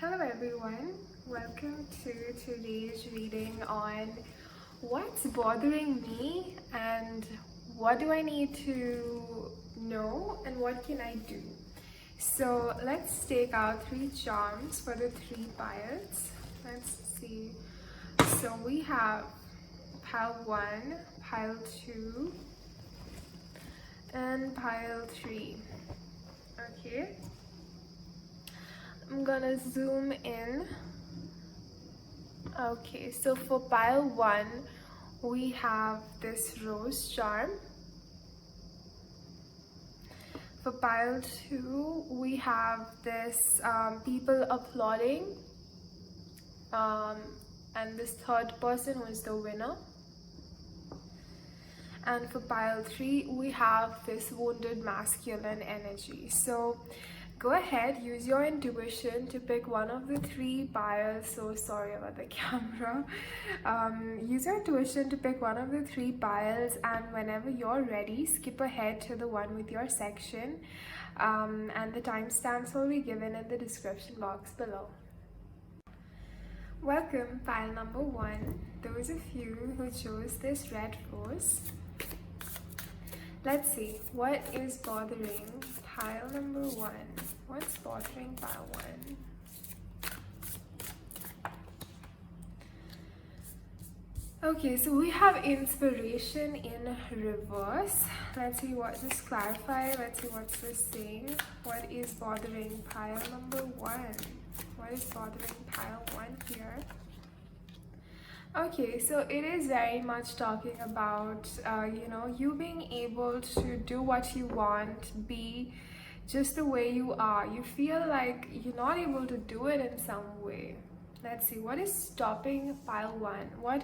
Hello everyone, welcome to today's reading on what's bothering me and what do I need to know and what can I do. So let's take out three charms for the three piles. Let's see. So we have pile 1, pile 2 and pile 3. Okay. I'm gonna zoom in. Okay, so for pile 1 we have this rose charm. For pile 2 we have this people applauding, and this third person was the winner. And for pile 3 we have this wounded masculine energy. So go ahead, use your intuition to pick one of the three piles. So sorry about the camera. Use your intuition to pick one of the three piles, and whenever you're ready, skip ahead to the one with your section, and the timestamps will be given in the description box below. Welcome, pile number 1. Those of you who chose this red rose. Let's see, what is bothering pile number 1? What's bothering pile 1? Okay, so we have inspiration in reverse. Let's see what, just clarify, let's see what's this saying. What is bothering pile number 1? What is bothering pile 1 here? Okay, so it is very much talking about, you being able to do what you want, be just the way you are. You feel like you're not able to do it in some way. Let's see, what is stopping pile 1? What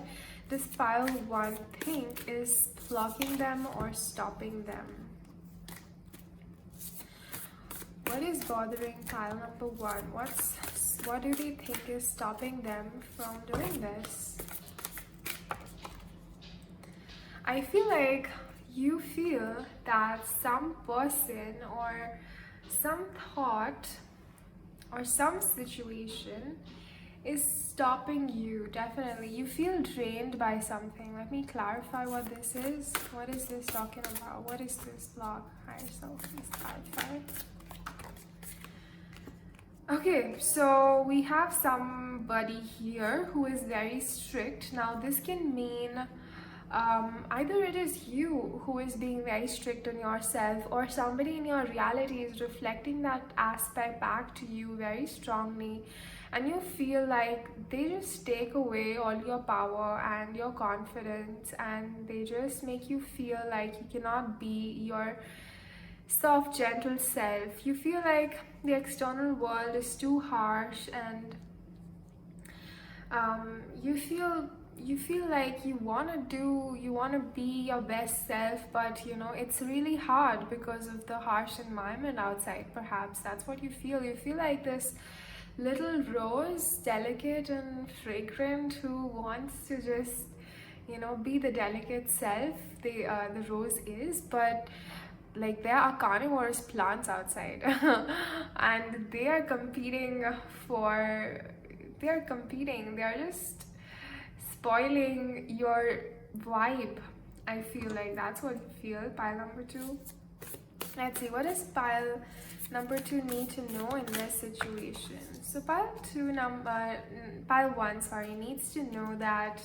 does pile 1 think is blocking them or stopping them? What is bothering pile number 1? What do they think is stopping them from doing this? I feel like you feel that some person or some thought or some situation is stopping you. Definitely, you feel drained by something. Let me clarify what this is. What is this talking about? What is this block? Higher self, please clarify. Okay, so we have somebody here who is very strict. Now this can mean either it is you who is being very strict on yourself, or somebody in your reality is reflecting that aspect back to you very strongly, and you feel like they just take away all your power and your confidence, and they just make you feel like you cannot be your soft, gentle self. You feel like the external world is too harsh, and you feel like you want to be your best self, but it's really hard because of the harsh environment outside. Perhaps that's what you feel. You feel like this little rose, delicate and fragrant, who wants to just be the delicate self the rose is, but like there are carnivorous plants outside and they are competing. They're just spoiling your vibe. I feel like that's what you feel. Pile number 2. Let's see, what does pile number 2 need to know in this situation? So pile 1, sorry, needs to know that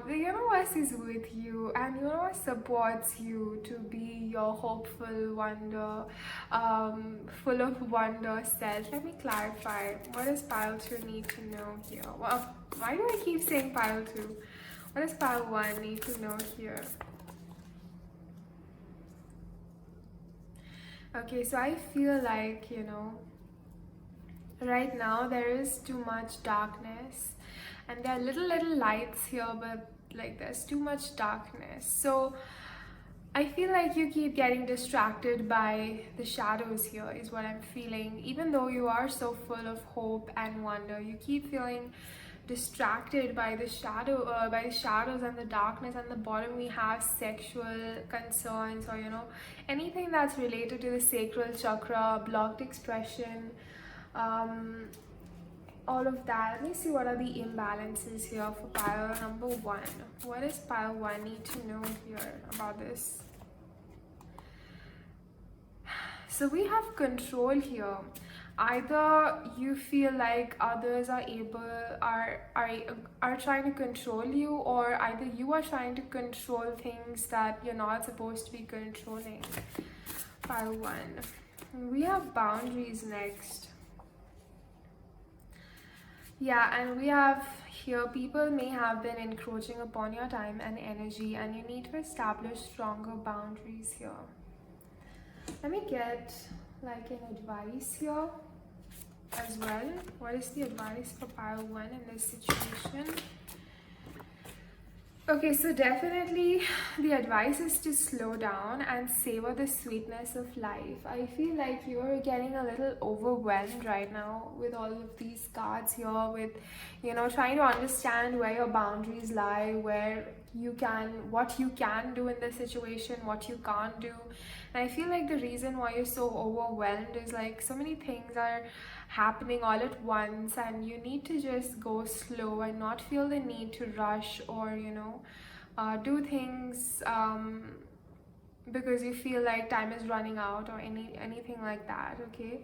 the universe is with you, and the universe supports you to be your hopeful, full of wonder self. Let me clarify. What does pile 2 need to know here? Well, why do I keep saying pile 2? What does pile 1 need to know here? Okay, so I feel like, right now there is too much darkness, and there are little lights here, but like there's too much darkness. So I feel like you keep getting distracted by the shadows here, is what I'm feeling. Even though you are so full of hope and wonder, you keep feeling distracted by the shadows and the darkness, and the bottom we have sexual concerns, or anything that's related to the sacral chakra, blocked expression, um, all of that. Let me see what are the imbalances here for pile number one. What does pile one need to know here about this? So we have control here. Either you feel like others are trying to control you, or either you are trying to control things that you're not supposed to be controlling. Pile one. We have boundaries next. Yeah, and we have here people may have been encroaching upon your time and energy, and you need to establish stronger boundaries here. Let me get like an advice here as well. What is the advice for pile one in this situation? Okay, so definitely the advice is to slow down and savor the sweetness of life. I feel like you're getting a little overwhelmed right now with all of these cards here, with trying to understand where your boundaries lie, what you can do in this situation, what you can't do. And I feel like the reason why you're so overwhelmed is like so many things are happening all at once, and you need to just go slow and not feel the need to rush, or do things because you feel like time is running out, or anything like that. Okay,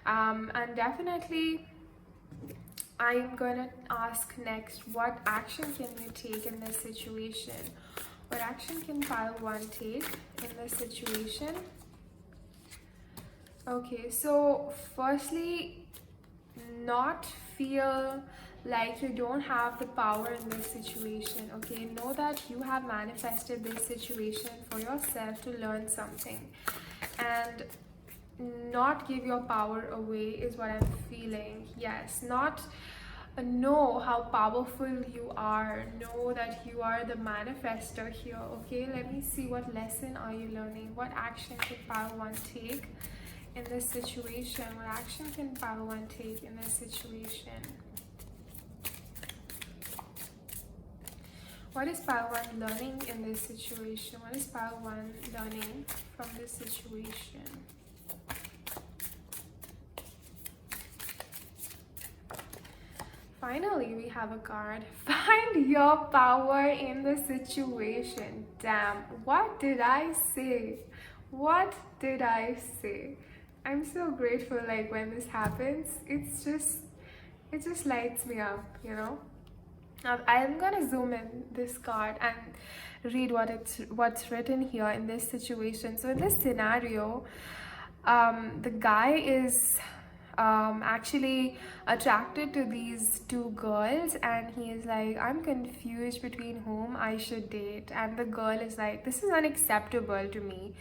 and definitely I'm gonna ask next, what action can you take in this situation? What action can pile one take in this situation? Okay, so firstly, not feel like you don't have the power in this situation. Okay, know that you have manifested this situation for yourself to learn something, and not give your power away is what I'm feeling. Yes, not know how powerful you are. Know that you are the manifester here. Okay, let me see, what lesson are you learning? What action can pile one take in this situation? What action can pile one take in this situation? What is pile one learning in this situation? What is pile one learning from this situation? Finally, we have a card. Find your power in the situation. Damn, what did I say? What did I say? I'm so grateful, like when this happens, it just lights me up, Now I'm gonna zoom in this card and read what's written here in this situation. So in this scenario, the guy is actually attracted to these two girls, and he is like, I'm confused between whom I should date. And the girl is like, this is unacceptable to me.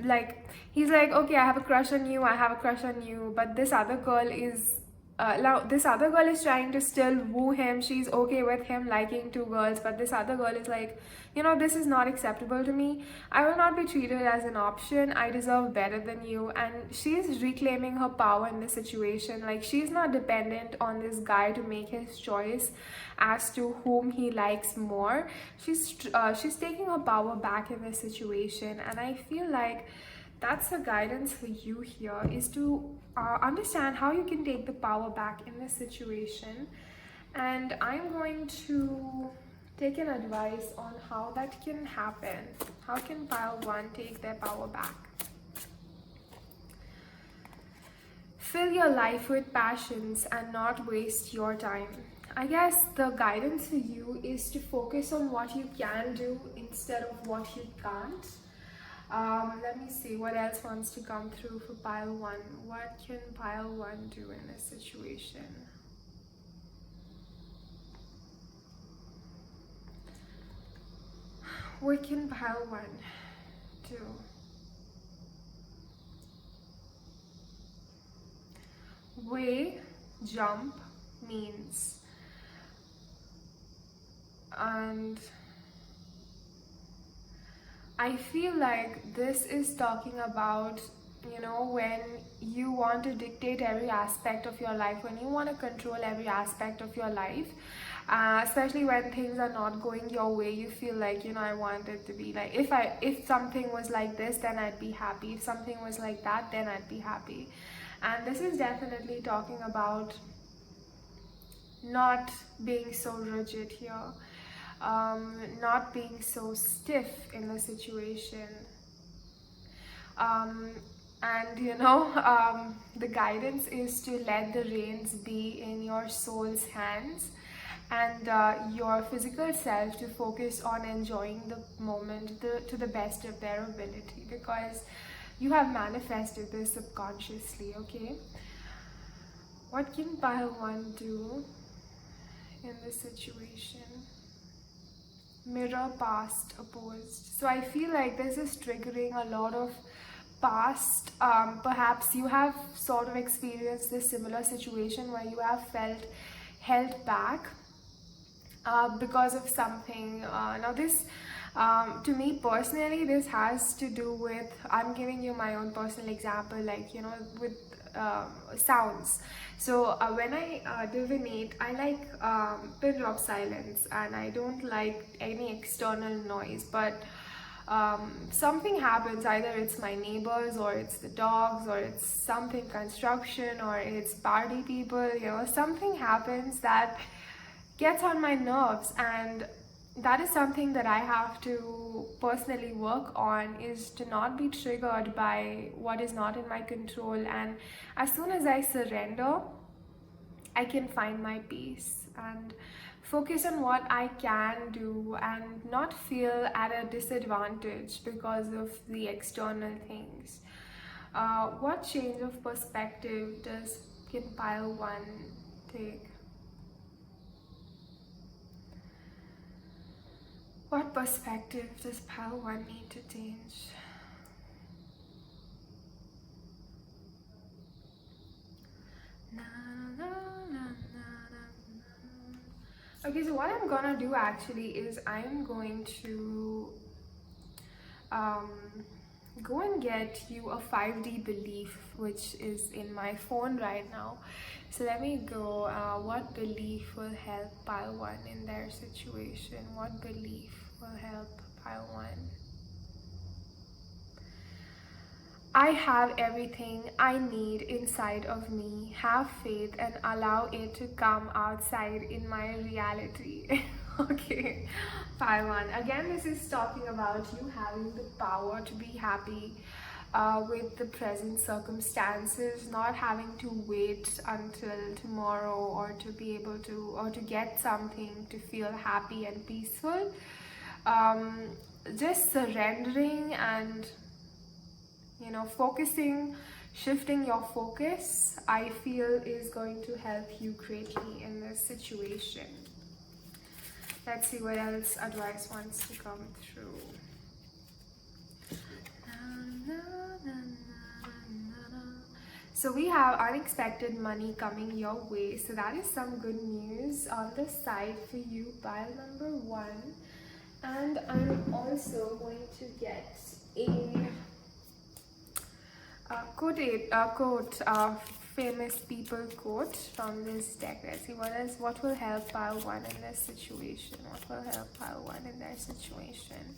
Like, he's like, okay, I have a crush on you, but this other girl is now this other girl is trying to still woo him. She's okay with him liking two girls, but this other girl is like, this is not acceptable to me. I will not be treated as an option. I deserve better than you. And she's reclaiming her power in this situation. Like, she's not dependent on this guy to make his choice as to whom he likes more. She's taking her power back in this situation, and I feel like that's the guidance for you here, is to understand how you can take the power back in this situation. And I'm going to take an advice on how that can happen. How can pile one take their power back? Fill your life with passions and not waste your time. I guess the guidance for you is to focus on what you can do instead of what you can't. Let me see what else wants to come through for pile one. What can pile one do in this situation? What can pile one do? Way jump means, and I feel like this is talking about you know, when you want to dictate every aspect of your life, when you want to control every aspect of your life, especially when things are not going your way, you feel like, you know, I want it to be like, if something was like this, then I'd be happy. If something was like that, then I'd be happy. And this is definitely talking about not being so rigid here, not being so stiff in the situation. um, and you know, the guidance is to let the reins be in your soul's hands, and your physical self to focus on enjoying the moment to the best of their ability, because you have manifested this subconsciously. Okay, what can pile one do in this situation? Mirror past opposed. So I feel like this is triggering a lot of past. Perhaps you have sort of experienced this similar situation where you have felt held back because of something. Now this, to me personally, this has to do with, I'm giving you my own personal example, like, you know, with sounds. So when I divinate, I like pin drop silence, and I don't like any external noise. But something happens, either it's my neighbors, or it's the dogs, or it's something construction, or it's party people, you know, something happens that gets on my nerves, and that is something that I have to personally work on, is to not be triggered by what is not in my control. And as soon as I surrender, I can find my peace and focus on what I can do, and not feel at a disadvantage because of the external things. What change of perspective does can pile one take? What perspective does pile one need to change? Na, na, na, na, na. Okay, so what I'm gonna do actually is I'm going to um, go and get you a 5D belief, which is in my phone right now. So let me go. What belief will help pile one in their situation? What belief will help pile one? I have everything I need inside of me. Have faith and allow it to come outside in my reality. Okay, pile one. Again, this is talking about you having the power to be happy with the present circumstances, not having to wait until tomorrow, or to be able to, or to get something to feel happy and peaceful. Just surrendering and, you know, focusing, shifting your focus, I feel is going to help you greatly in this situation. Let's see what else advice wants to come through. So we have unexpected money coming your way. So that is some good news on the side for you, pile number one. And I'm also going to get a famous people quote from this deck. Let's see what will help pile one in this situation. What will help pile one in their situation?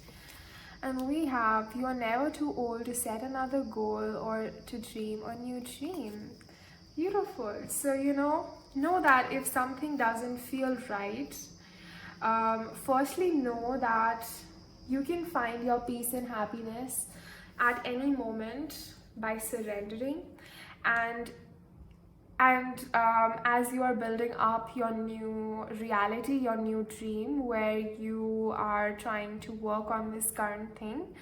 And we have, you are never too old to set another goal or to dream a new dream. Beautiful. So, you know that if something doesn't feel right, firstly know that you can find your peace and happiness at any moment by surrendering. And as you are building up your new reality, your new dream, where you are trying to work on this current thing,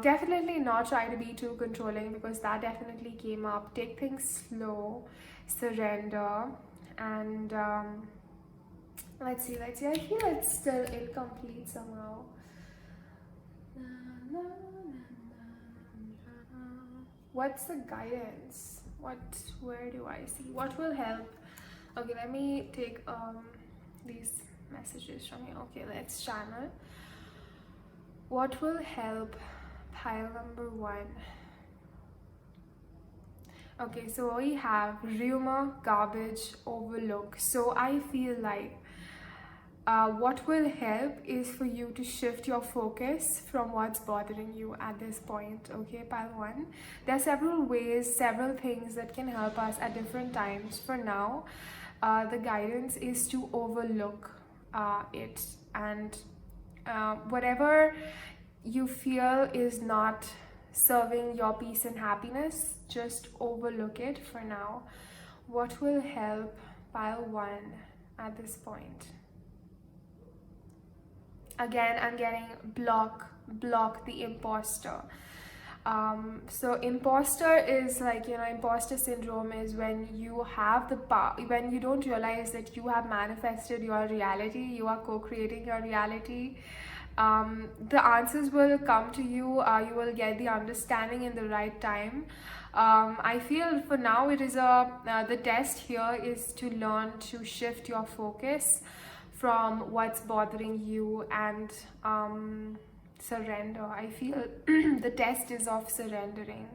definitely not try to be too controlling, because that definitely came up. Take things slow, surrender, and let's see. I feel it's still incomplete somehow. What's the guidance? Where do I see? What will help? Okay, let me take these messages from you. Okay, let's channel. What will help pile number one Okay, so we have rumor, garbage, overlook. So I feel like what will help is for you to shift your focus from what's bothering you at this point. Okay, pile one. There are several ways, several things that can help us at different times. For now, the guidance is to overlook it, and whatever you feel is not serving your peace and happiness, just overlook it for now. What will help, pile one, at this point? Again, I'm getting block the imposter. So imposter is like, imposter syndrome is when you have the power, when you don't realize that you have manifested your reality, you are co-creating your reality. The answers will come to you, you will get the understanding in the right time. I feel for now it is the test here is to learn to shift your focus from what's bothering you and surrender. I feel the test is of surrendering.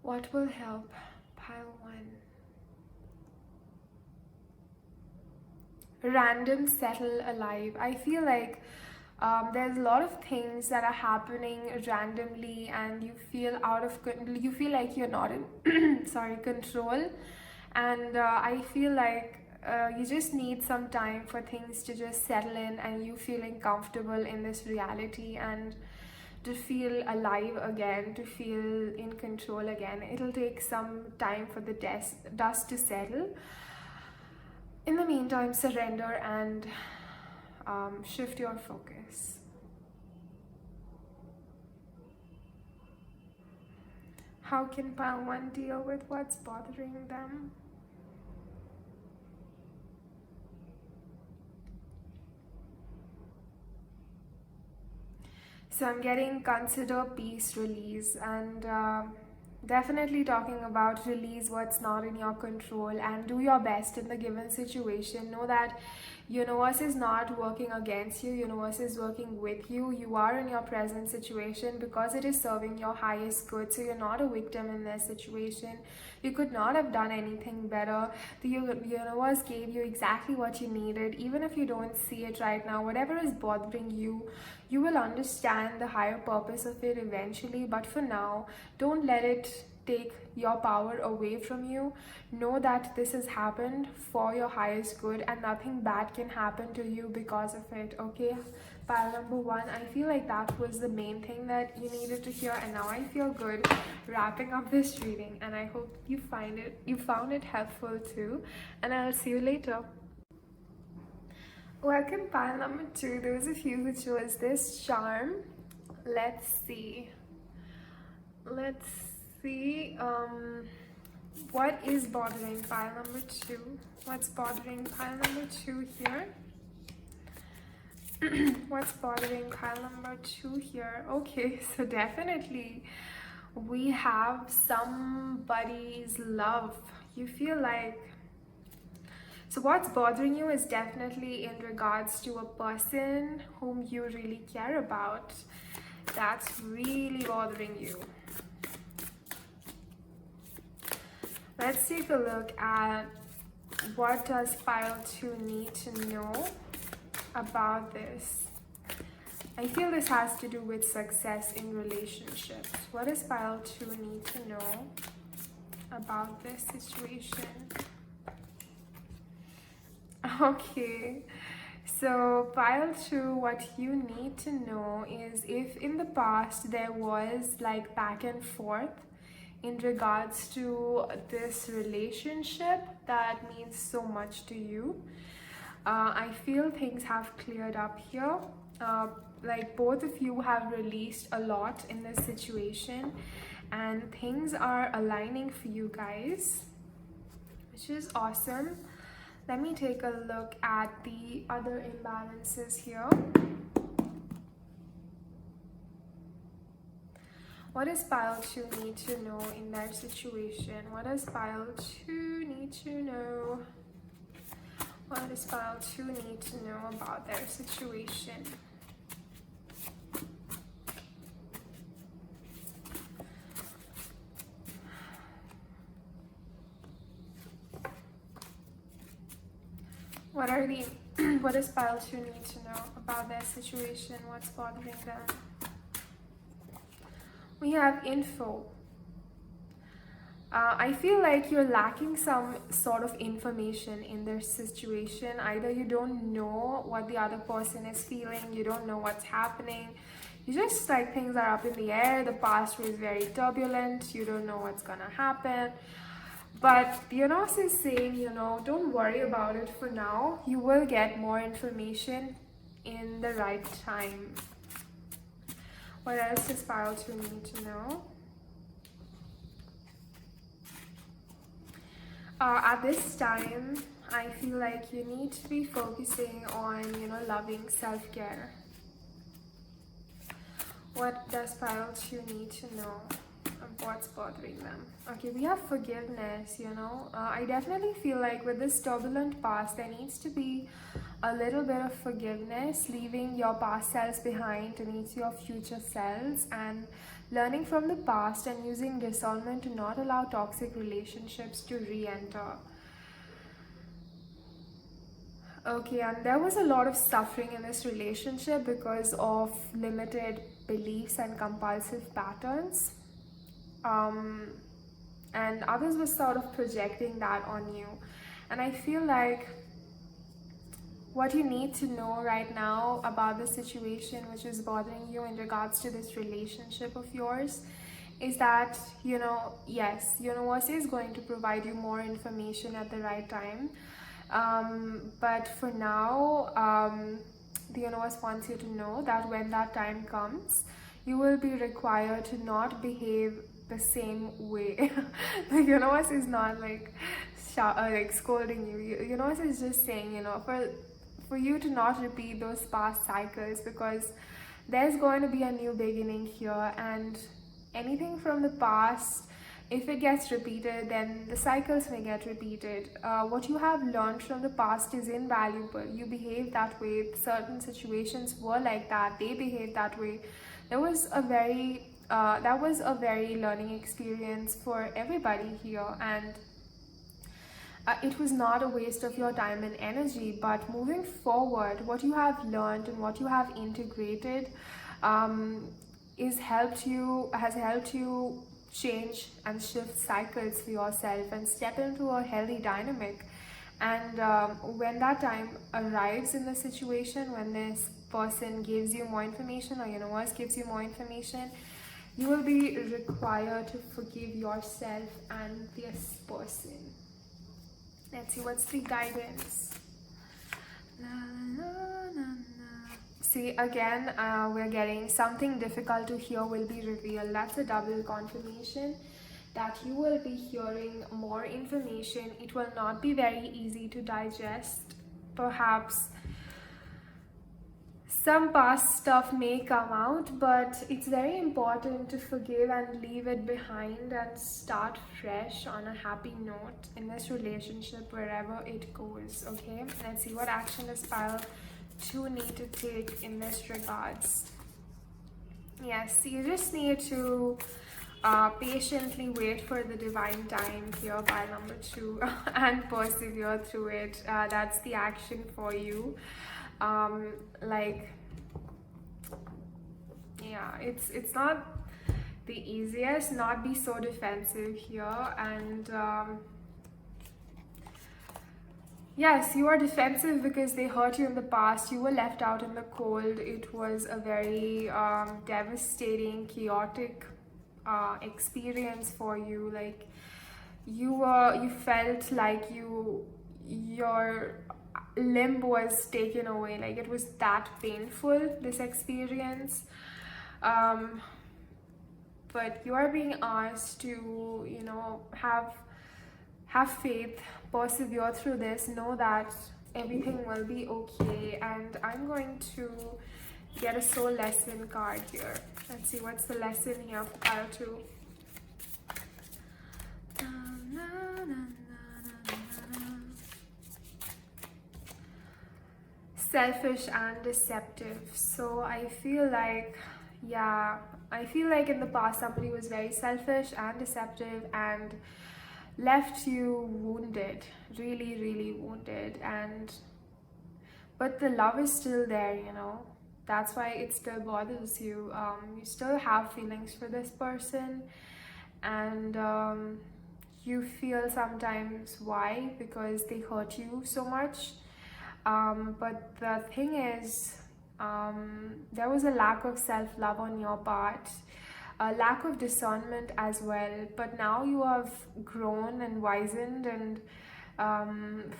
What will help, pile one? Random, settle, alive. I feel like there's a lot of things that are happening randomly, and you feel you feel like you're not in control. And I feel like you just need some time for things to just settle in, and you feeling comfortable in this reality, and to feel alive again, to feel in control again. It'll take some time for the dust to settle. In the meantime, surrender and shift your focus. How can pile one deal with what's bothering them? So I'm getting consider, peace, release, and definitely talking about release what's not in your control and do your best in the given situation. Know that universe is not working against you, universe is working with you. You are in your present situation because it is serving your highest good, so you're not a victim in this situation. You could not have done anything better. The universe gave you exactly what you needed. Even if you don't see it right now, whatever is bothering you, you will understand the higher purpose of it eventually. But for now, don't let it take your power away from you. Know that this has happened for your highest good, and nothing bad can happen to you because of it. Okay, pile number one, I feel like that was the main thing that you needed to hear, and now I feel good wrapping up this reading, and I hope you found it helpful too, and I'll see you later. Welcome, pile number two. Those of you who chose this charm, let's see what is bothering pile number two. What's bothering pile number two here? What's bothering pile number two here? Okay, so definitely we have somebody's love. You feel like, so what's bothering you is definitely in regards to a person whom you really care about. That's really bothering you. Let's take a look at what does pile 2 need to know about this. I feel this has to do with success in relationships. What does pile 2 need to know about this situation? Okay, so pile 2, what you need to know is if in the past there was like back and forth in regards to this relationship that means so much to you. I feel things have cleared up here. Like both of you have released a lot in this situation, and things are aligning for you guys, which is awesome. Let me take a look at the other imbalances here. What does pile 2 need to know in their situation? What does pile 2 need to know? What does pile 2 need to know about their situation? What are the what does pile 2 need to know about their situation? What's bothering them? We have info. I feel like you're lacking some sort of information in their situation. Either you don't know what the other person is feeling, you don't know what's happening. You just like things are up in the air. The past was very turbulent. You don't know what's gonna happen. But the universe is saying, don't worry about it for now. You will get more information in the right time. What else does pile 2 need to know? At this time, I feel like you need to be focusing on, loving self-care. What does pile 2 need to know? What's bothering them? Okay, we have forgiveness. I definitely feel like with this turbulent past, there needs to be a little bit of forgiveness, leaving your past selves behind to meet your future selves, and learning from the past and using discernment to not allow toxic relationships to re-enter. Okay, and there was a lot of suffering in this relationship because of limited beliefs and compulsive patterns. And others were sort of projecting that on you. And I feel like what you need to know right now about the situation which is bothering you in regards to this relationship of yours is that, yes, universe is going to provide you more information at the right time. But for now, the universe wants you to know that when that time comes, you will be required to not behave the same way. The universe is not like scolding you. Universe is just saying, for you to not repeat those past cycles, because there's going to be a new beginning here, and anything from the past, if it gets repeated, then the cycles may get repeated. What you have learned from the past is invaluable. You behave that way. Certain situations were like that. They behaved that way. That was a very learning experience for everybody here, and it was not a waste of your time and energy. But moving forward, what you have learned and what you have integrated has helped you change and shift cycles for yourself and step into a healthy dynamic. And when that time arrives in the situation, when this person gives you more information or universe gives you more information, you will be required to forgive yourself and this person. Let's see what's the guidance. See, again, we're getting something difficult to hear will be revealed. That's a double confirmation that you will be hearing more information. It will not be very easy to digest. Perhaps some past stuff may come out, but it's very important to forgive and leave it behind and start fresh on a happy note in this relationship wherever it goes. Okay, let's see what action does pile 2 need to take in this regards. Yes, you just need to patiently wait for the divine time here, pile number 2, and persevere through it. That's the action for you. It's not the easiest. Not be so defensive here, and yes, you are defensive because they hurt you in the past. You were left out in the cold. It was a very devastating, chaotic experience for you. Like you felt like your limb was taken away. Like it was that painful, this experience. But you are being asked to, have faith, persevere through this, know that everything will be okay. And I'm going to get a soul lesson card here. Let's see what's the lesson here for pile 2. Selfish and deceptive. So I feel like in the past somebody was very selfish and deceptive and left you wounded, really, really wounded. And but the love is still there, you know. That's why it still bothers you. You still have feelings for this person, and you feel sometimes why, because they hurt you so much. But the thing is, there was a lack of self-love on your part, a lack of discernment as well. But now you have grown and wizened, and um,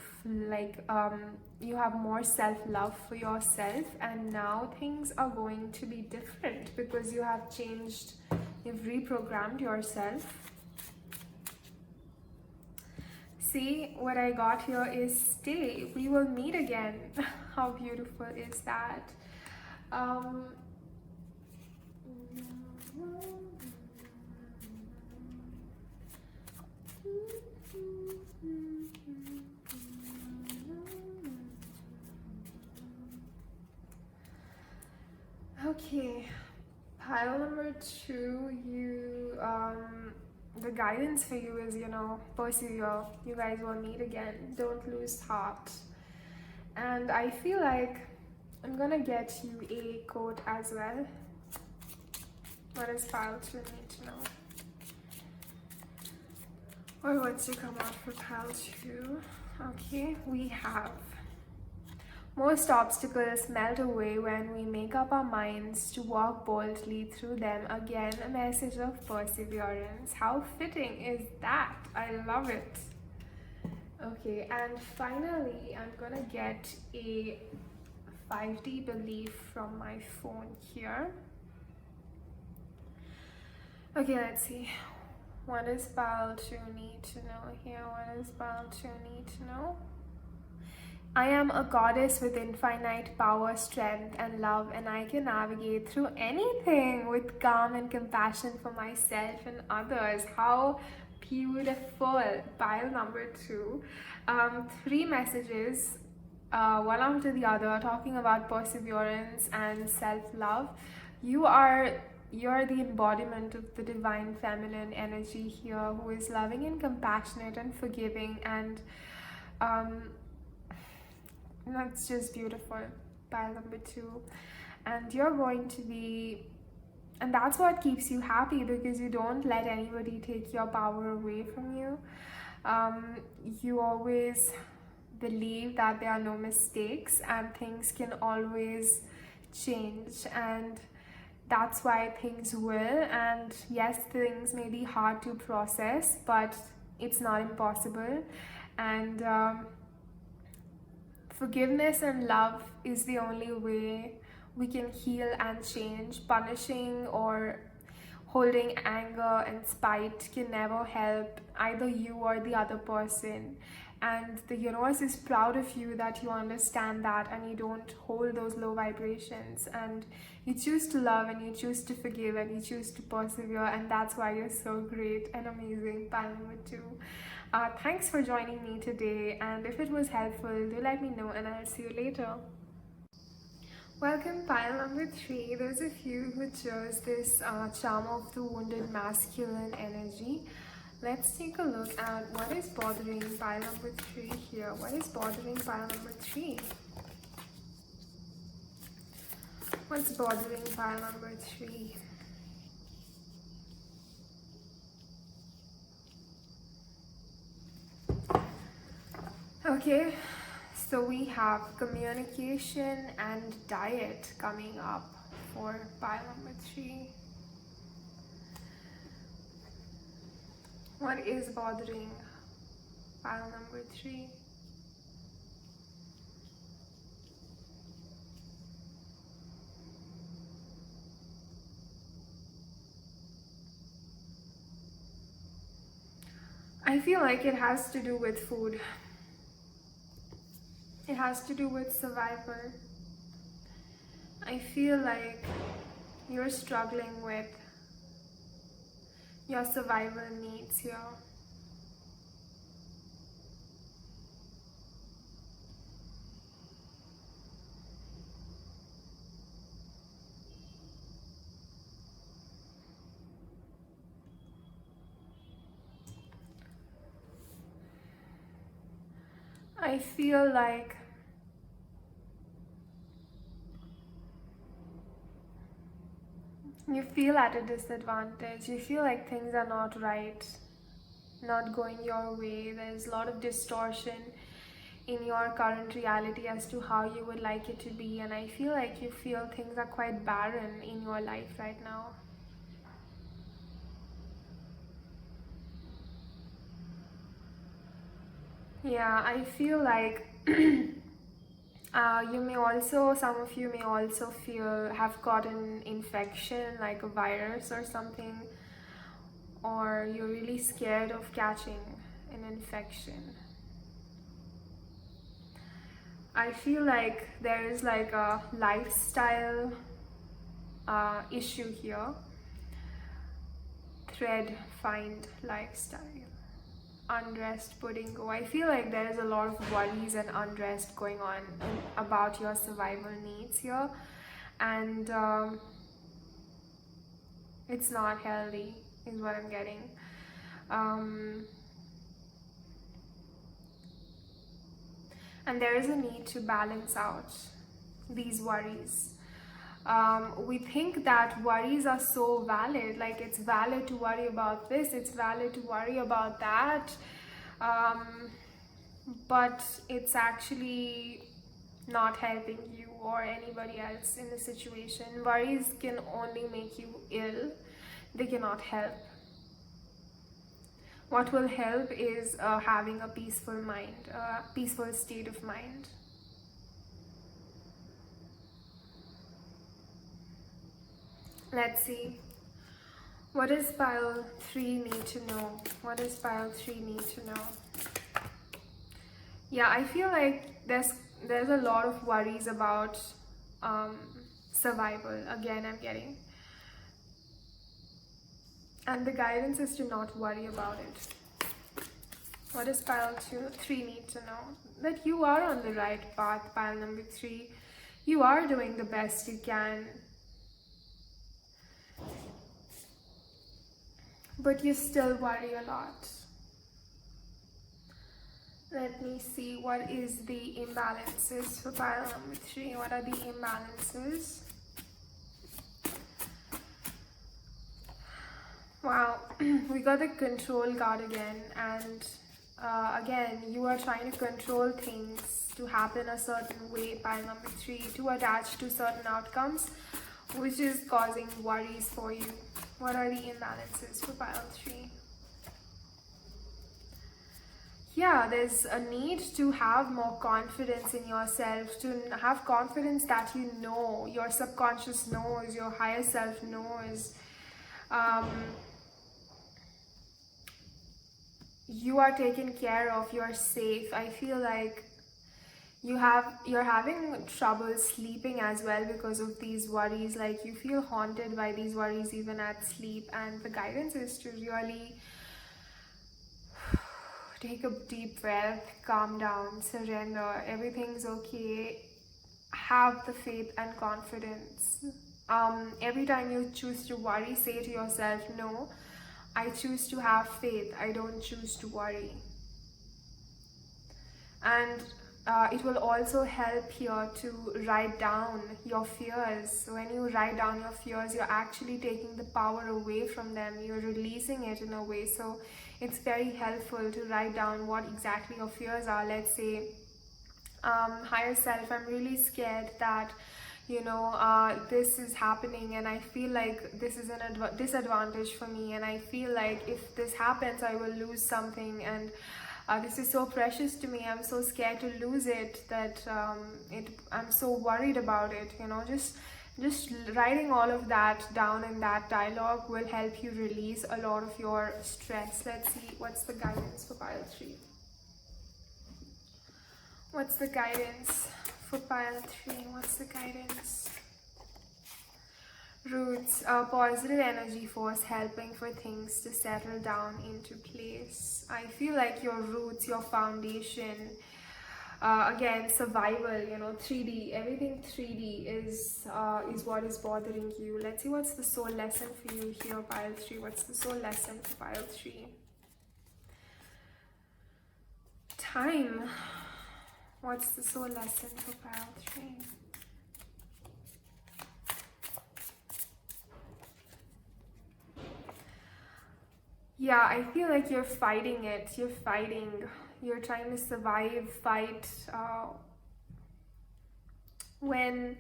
you have more self-love for yourself, and now things are going to be different because you have changed, you've reprogrammed yourself. See, what I got here is stay, we will meet again. How beautiful is that? Um, okay, pile number 2, the guidance for you is, you know, persevere. You guys will meet again. Don't lose heart. And I feel like I'm gonna get you a quote as well. What does pile 2 need to know? Or what's to come out for pile 2? Okay, we have: most obstacles melt away when we make up our minds to walk boldly through them. Again, a message of perseverance. How fitting is that? I love it. Okay, and finally, I'm gonna get a 5D belief from my phone here. Okay, let's see. What does pile 2 need to know here? What does pile 2 need to know? I am a goddess with infinite power, strength, and love, and I can navigate through anything with calm and compassion for myself and others. How beautiful. Pile number 2. 3 messages, one after the other, talking about perseverance and self-love. You're the embodiment of the divine feminine energy here, who is loving and compassionate and forgiving, and that's just beautiful. Pile number 2. And you're going to be, and that's what keeps you happy, because you don't let anybody take your power away from you. You always believe that there are no mistakes and things can always change, and that's why things will. And yes, things may be hard to process, but it's not impossible. And forgiveness and love is the only way we can heal and change. Punishing or holding anger and spite can never help either you or the other person. And the universe is proud of you that you understand that and you don't hold those low vibrations, and you choose to love and you choose to forgive and you choose to persevere, and that's why you're so great and amazing. Pile number 2. Thanks for joining me today, and if it was helpful, do let me know, and I'll see you later. Welcome, pile number 3. Those of you who chose this charm of the wounded masculine energy, let's take a look at what is bothering pile number 3 here. What is bothering pile number 3? What's bothering pile number 3? Okay, so we have communication and diet coming up for pile number 3. What is bothering pile number 3? I feel like it has to do with food. It has to do with survival. I feel like you're struggling with your survival needs here. I feel like You feel at a disadvantage. You feel like things are not right, not going your way. There's a lot of distortion in your current reality as to how you would like it to be, and I feel like you feel things are quite barren in your life right now. Yeah, I feel like some of you may also feel have got an infection like a virus or something, or you're really scared of catching an infection. I feel like there is like a lifestyle issue here. Thread, find lifestyle. Unrest, putting go. I feel like there is a lot of worries and unrest going on about your survival needs here, and it's not healthy, is what I'm getting. And there is a need to balance out these worries. We think that worries are so valid, like it's valid to worry about this, it's valid to worry about that, but it's actually not helping you or anybody else in the situation. Worries can only make you ill, they cannot help. What will help is having a peaceful mind, a peaceful state of mind. Let's see. What does pile 3 need to know? What does pile 3 need to know? Yeah, I feel like there's a lot of worries about survival. Again, I'm getting. And the guidance is to not worry about it. What does pile 3 need to know? That you are on the right path, pile number 3. You are doing the best you can. But you still worry a lot. Let me see, what is the imbalances for pile number 3? What are the imbalances? Wow, we got the control card again, and again, you are trying to control things to happen a certain way, pile number 3, to attach to certain outcomes, which is causing worries for you. What are the imbalances for pile 3? Yeah, there's a need to have more confidence in yourself, to have confidence that you know, your subconscious knows, your higher self knows. You are taken care of, you're safe. I feel like you're having trouble sleeping as well because of these worries. Like you feel haunted by these worries even at sleep, and the guidance is to really take a deep breath, calm down, surrender, everything's okay, have the faith and confidence. Every time you choose to worry, say to yourself, no, I choose to have faith, I don't choose to worry. And it will also help here to write down your fears. When you write down your fears, you're actually taking the power away from them, you're releasing it in a way. So it's very helpful to write down what exactly your fears are. Let's say, higher self, I'm really scared that this is happening, and I feel like this is a disadvantage for me, and I feel like if this happens I will lose something, and this is so precious to me, I'm so scared to lose it that I'm so worried about it. Just writing all of that down in that dialogue will help you release a lot of your stress. Let's see, what's the guidance for pile 3? What's the guidance for pile 3? What's the guidance? Roots, positive energy force helping for things to settle down into place. I feel like your roots, your foundation, again, survival, 3D, everything 3D is what is bothering you. Let's see what's the soul lesson for you here, pile 3. What's the soul lesson for pile 3? Time. What's the soul lesson for pile 3? yeah, I feel like you're fighting it. You're trying to survive, fight, when,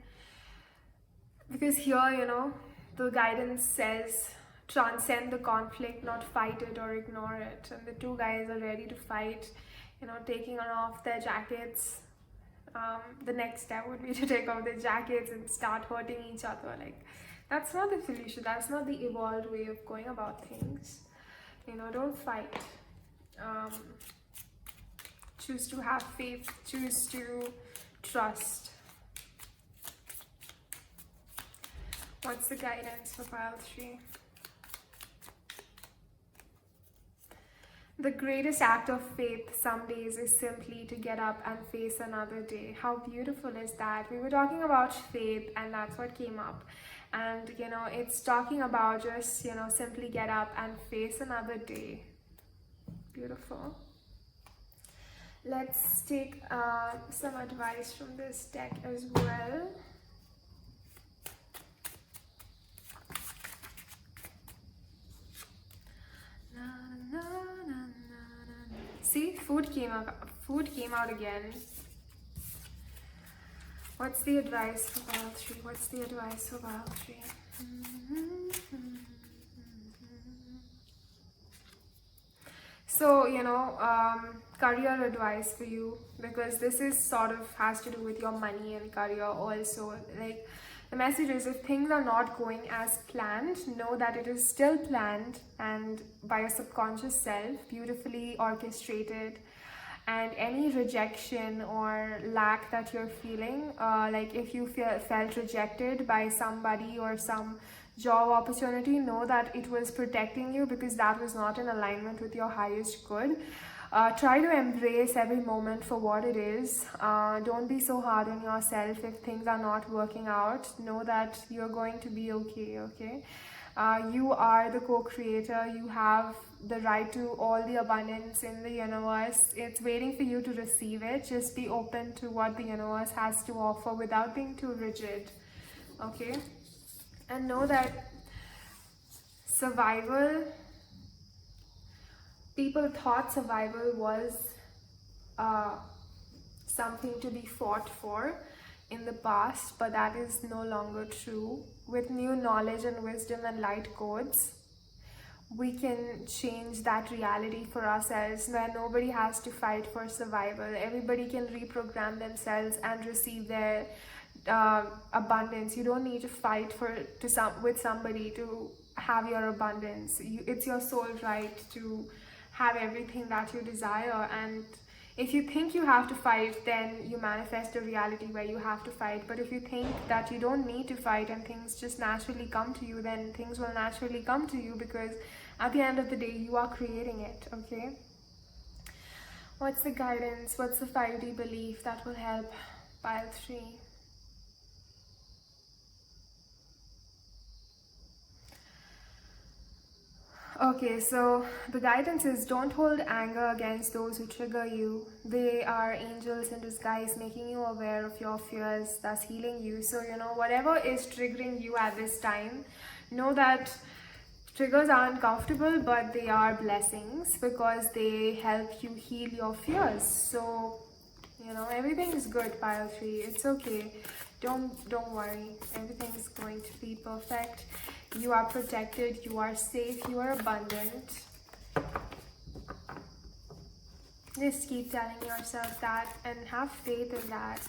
because here, the guidance says transcend the conflict, not fight it or ignore it. And the two guys are ready to fight, taking off their jackets. The next step would be to take off their jackets and start hurting each other. Like, that's not the solution. That's not the evolved way of going about things. Don't fight. Um, choose to have faith. Choose to trust. What's the guidance for pile 3? The greatest act of faith some days is simply to get up and face another day. How beautiful is that? We were talking about faith, and that's what came up. And, it's talking about just, simply get up and face another day. Beautiful. Let's take some advice from this deck as well. See, food came out again. What's the advice for pile 3? What's the advice for pile 3? So, career advice for you, because this is sort of has to do with your money and career also. Like, the message is, if things are not going as planned, know that it is still planned and by your subconscious self, beautifully orchestrated. And any rejection or lack that you're feeling, like if you felt rejected by somebody or some job opportunity, know that it was protecting you, because that was not in alignment with your highest good. Try to embrace every moment for what it is. Don't be so hard on yourself if things are not working out. Know that you're going to be okay, okay? You are the co-creator. You have the right to all the abundance in the universe. It's waiting for you to receive it. Just be open to what the universe has to offer without being too rigid, okay? And know that survival, people thought survival was something to be fought for in the past, but that is no longer true. With new knowledge and wisdom and light codes, we can change that reality for ourselves, where nobody has to fight for survival. Everybody can reprogram themselves and receive their abundance. You don't need to fight with somebody to have your abundance. It's your soul right to have everything that you desire. And if you think you have to fight, then you manifest a reality where you have to fight. But if you think that you don't need to fight and things just naturally come to you, then things will naturally come to you, because at the end of the day, you are creating it, okay? What's the guidance? What's the 5D belief that will help pile 3? Okay, so the guidance is, don't hold anger against those who trigger you. They are angels in disguise, making you aware of your fears, thus healing you. So, whatever is triggering you at this time, know that triggers aren't comfortable, but they are blessings, because they help you heal your fears. So, everything is good, pile 3. It's okay. Don't worry. Everything is going to be perfect. You are protected, you are safe, you are abundant. Just keep telling yourself that and have faith in that.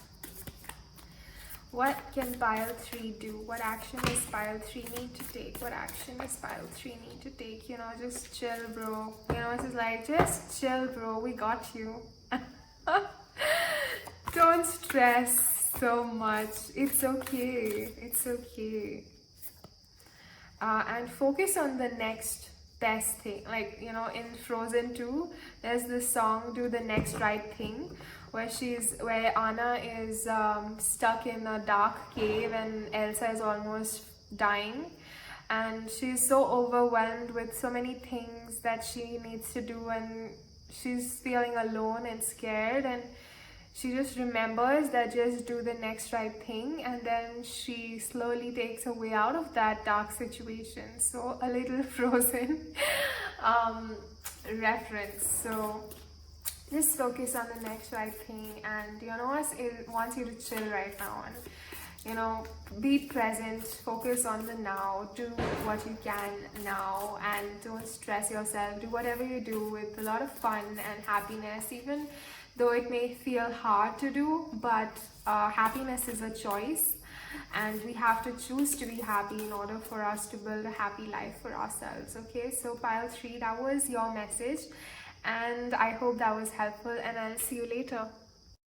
What can pile 3 do? What action does pile 3 need to take? What action does pile 3 need to take? Just chill, bro. It's like, just chill, bro. We got you. Don't stress so much. It's okay. It's okay. And focus on the next best thing. Like, in Frozen 2, there's this song, Do the Next Right Thing, where Anna is stuck in a dark cave and Elsa is almost dying. And she's so overwhelmed with so many things that she needs to do, and she's feeling alone and scared, and she just remembers that just do the next right thing, and then she slowly takes her way out of that dark situation. So a little Frozen. um, reference. So just focus on the next right thing, and universe wants you to chill right now, and be present, focus on the now, do what you can now, and don't stress yourself. Do whatever you do with a lot of fun and happiness, even though it may feel hard to do. But happiness is a choice, and we have to choose to be happy in order for us to build a happy life for ourselves. Okay, so pile 3, that was your message, and I hope that was helpful, and I'll see you later.